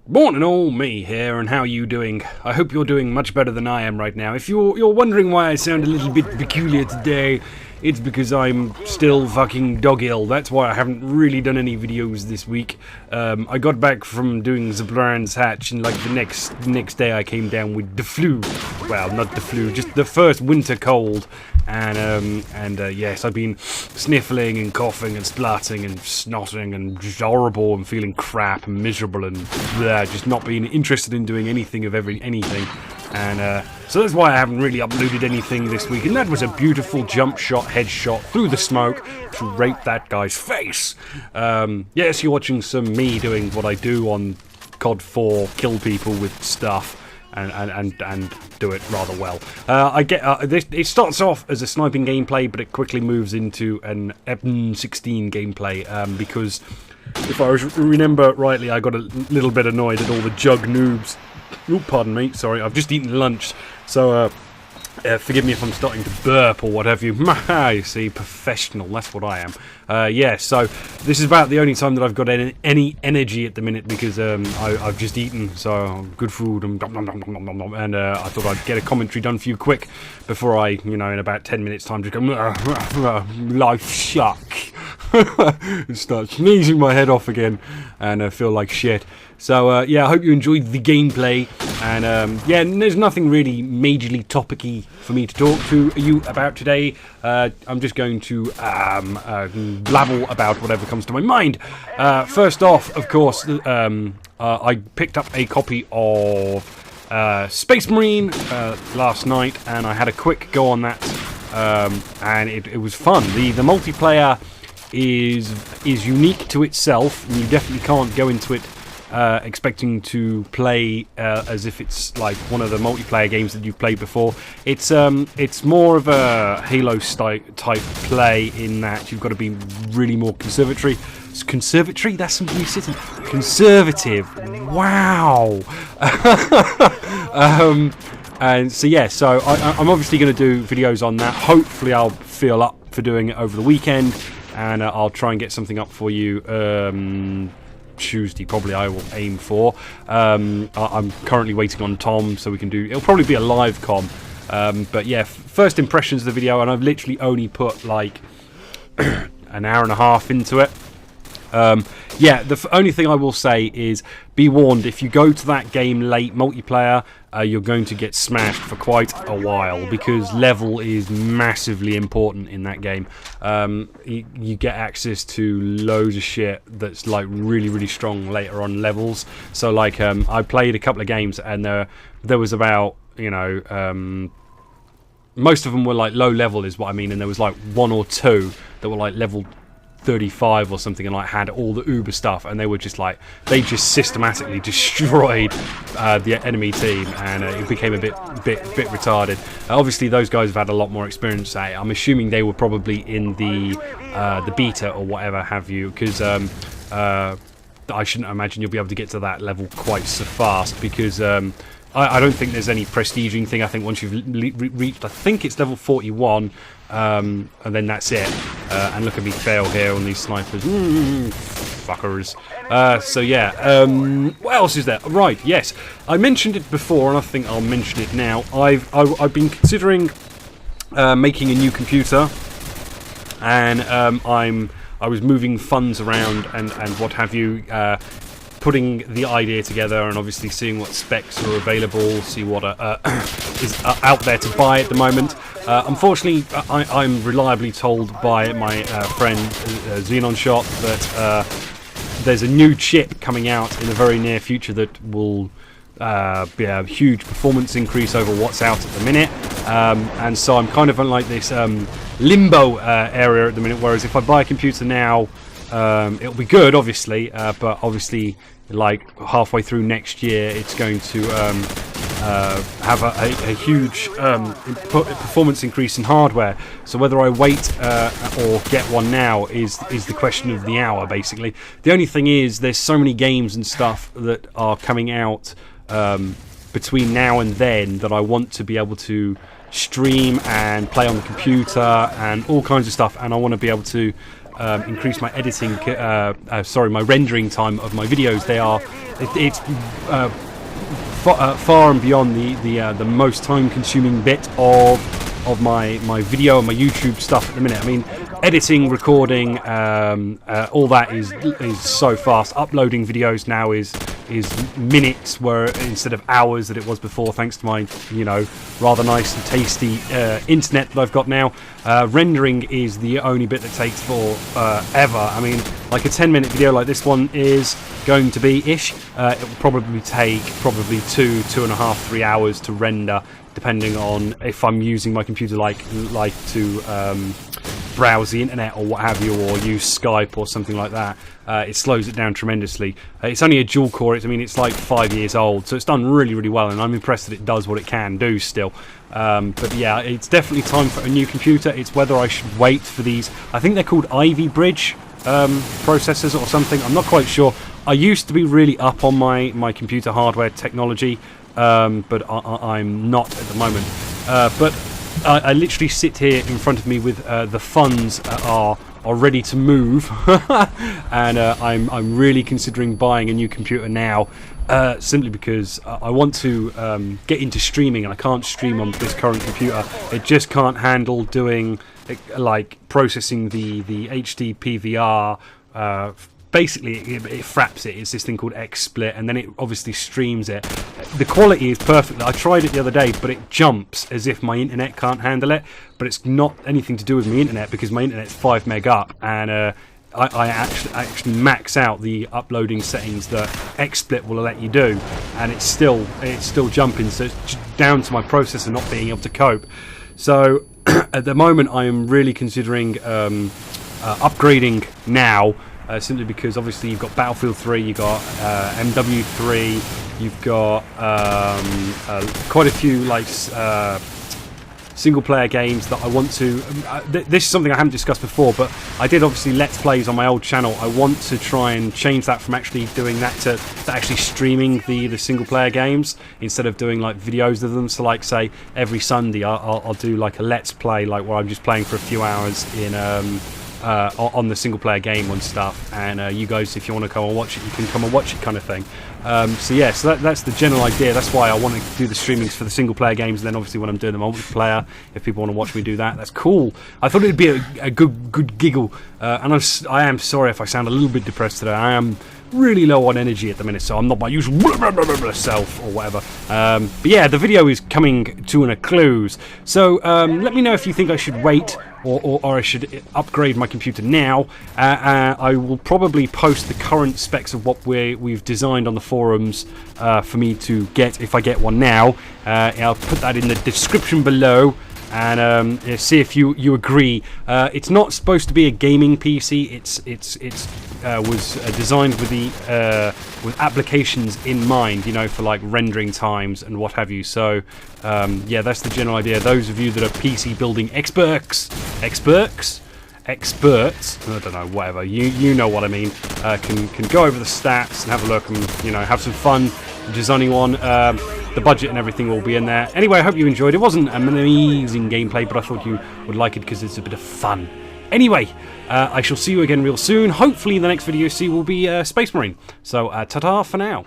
Morning all, me here, and how are you doing? I hope you're doing much better than I am right now. If you're wondering why I sound a little bit peculiar today, it's because I'm still fucking dog ill. That's why I haven't really done any videos this week. I got back from doing the Brands Hatch, and like the next day I came down with the flu. Well, not the flu, just the first winter cold. And yes, I've been sniffling and coughing and splutting and snotting and just horrible and feeling crap and miserable and just not being interested in doing anything of anything. And so that's why I haven't really uploaded anything this week. And that was a beautiful jump shot, headshot through the smoke to rape that guy's face. Yes, you're watching some me doing what I do on COD 4, kill people with stuff. And do it rather well. It starts off as a sniping gameplay, but it quickly moves into an M16 gameplay because if I remember rightly, I got a little bit annoyed at all the jug noobs. Oh, pardon me. Sorry, I've just eaten lunch, so forgive me if I'm starting to burp or what have you. You see, professional, that's what I am. Yeah, so this is about the only time that I've got any energy at the minute because I've just eaten, so good food, and I thought I'd get a commentary done for you quick before I, in about 10 minutes time just go, life suck. And start sneezing my head off again and I feel like shit. So yeah, I hope you enjoyed the gameplay, and yeah, there's nothing really majorly topicy for me to talk to you about today. I'm just going to blabble about whatever comes to my mind. First off, of course, I picked up a copy of Space Marine last night, and I had a quick go on that, and it was fun. The multiplayer is unique to itself, and you definitely can't go into it expecting to play as if it's like one of the multiplayer games that you've played before. It's more of a Halo type play in that you've got to be really more conservative. That's something you sit in. Conservative. Wow. And so yeah, so I'm obviously going to do videos on that. Hopefully I'll feel up for doing it over the weekend, and I'll try and get something up for you Tuesday, probably I will aim for. I'm currently waiting on Tom, so we can do, it'll probably be a live com, but yeah, first impressions of the video, and I've literally only put like an hour and a half into it. Yeah, the only thing I will say is be warned, if you go to that game late multiplayer, you're going to get smashed for quite a while, because level is massively important in that game. You get access to loads of shit that's like really strong later on levels. So like I played a couple of games, and there was about, most of them were like low level is what I mean, and there was like one or two that were like level 35 or something, and like had all the uber stuff, and they were just like, they just systematically destroyed the enemy team, and it became a bit retarded. Obviously those guys have had a lot more experience at it. I'm assuming they were probably in the beta or whatever have you, because I shouldn't imagine you'll be able to get to that level quite so fast, because I don't think there's any prestiging thing. I think once you've reached, I think it's level 41, and then that's it. And look at me fail here on these snipers. Fuckers. So yeah, what else is there? Right, yes. I mentioned it before, and I think I'll mention it now. I've been considering making a new computer, and I was moving funds around and what have you, putting the idea together, and obviously seeing what specs are available, see what is out there to buy at the moment. Unfortunately, I'm reliably told by my friend Xenonshot that there's a new chip coming out in the very near future that will be a huge performance increase over what's out at the minute, and so I'm kind of in like this limbo area at the minute, whereas if I buy a computer now, it'll be good obviously, but obviously like halfway through next year it's going to have a huge performance increase in hardware. So whether I wait or get one now is the question of the hour, basically. The only thing is there's so many games and stuff that are coming out between now and then that I want to be able to stream and play on the computer and all kinds of stuff, and I want to be able to increase my editing, my rendering time of my videos. It's far and beyond the most time-consuming bit of my video and my YouTube stuff at the minute. I mean, editing, recording, all that is so fast. Uploading videos now is minutes, where instead of hours that it was before, thanks to my rather nice and tasty internet that I've got now. Rendering is the only bit that takes forever. I mean, like a 10-minute video like this one is going to be it will probably take 2.5, 3 hours to render, depending on if I'm using my computer like to browse the internet or what have you, or use Skype or something like that. It slows it down tremendously. It's only a dual core. It's like 5 years old, so it's done really, really well, and I'm impressed that it does what it can do still. But yeah, it's definitely time for a new computer. It's whether I should wait for these. I think they're called Ivy Bridge processors or something. I'm not quite sure. I used to be really up on my computer hardware technology, but I'm not at the moment. But I literally sit here in front of me with the funds are ready to move, and I'm really considering buying a new computer now, simply because I want to get into streaming, and I can't stream on this current computer. It just can't handle doing like processing the HD-PVR. Basically, it fraps it. It's this thing called XSplit, and then it obviously streams it. The quality is perfect. I tried it the other day, but it jumps as if my internet can't handle it. But it's not anything to do with my internet, because my internet's 5 meg up, and I actually max out the uploading settings that XSplit will let you do, and it's still jumping. So it's down to my processor not being able to cope. So at the moment, I am really considering upgrading now. Simply because obviously you've got Battlefield 3, you've got MW3, you've got quite a few like single player games that I want to. This is something I haven't discussed before, but I did obviously Let's Plays on my old channel. I want to try and change that from actually doing that to actually streaming the single player games instead of doing like videos of them. So like say every Sunday I'll do like a Let's Play, like where I'm just playing for a few hours in on the single player game and stuff, and you guys, if you want to come and watch it, you can come and watch it, kind of thing. So yeah, so that's the general idea. That's why I want to do the streamings for the single player games, and then obviously when I'm doing the multiplayer, if people want to watch me do that, that's cool. I thought it'd be a good giggle, and I am sorry if I sound a little bit depressed today. I am really low on energy at the minute, so I'm not my usual self or whatever. But yeah, the video is coming to a close, so let me know if you think I should wait or I should upgrade my computer now. I will probably post the current specs of what we've designed on the forums for me to get, if I get one now. I'll put that in the description below, and see if you agree. It's not supposed to be a gaming PC. It's was designed with with applications in mind, you know, for like rendering times and what have you. So yeah, that's the general idea. Those of you that are PC building experts, I don't know, whatever, you know what I mean, can go over the stats and have a look and, you know, have some fun designing one. The budget and everything will be in there. Anyway, I hope you enjoyed. It wasn't an amazing gameplay, but I thought you would like it because it's a bit of fun. Anyway, I shall see you again real soon. Hopefully the next video you see will be Space Marine. So ta-ta for now.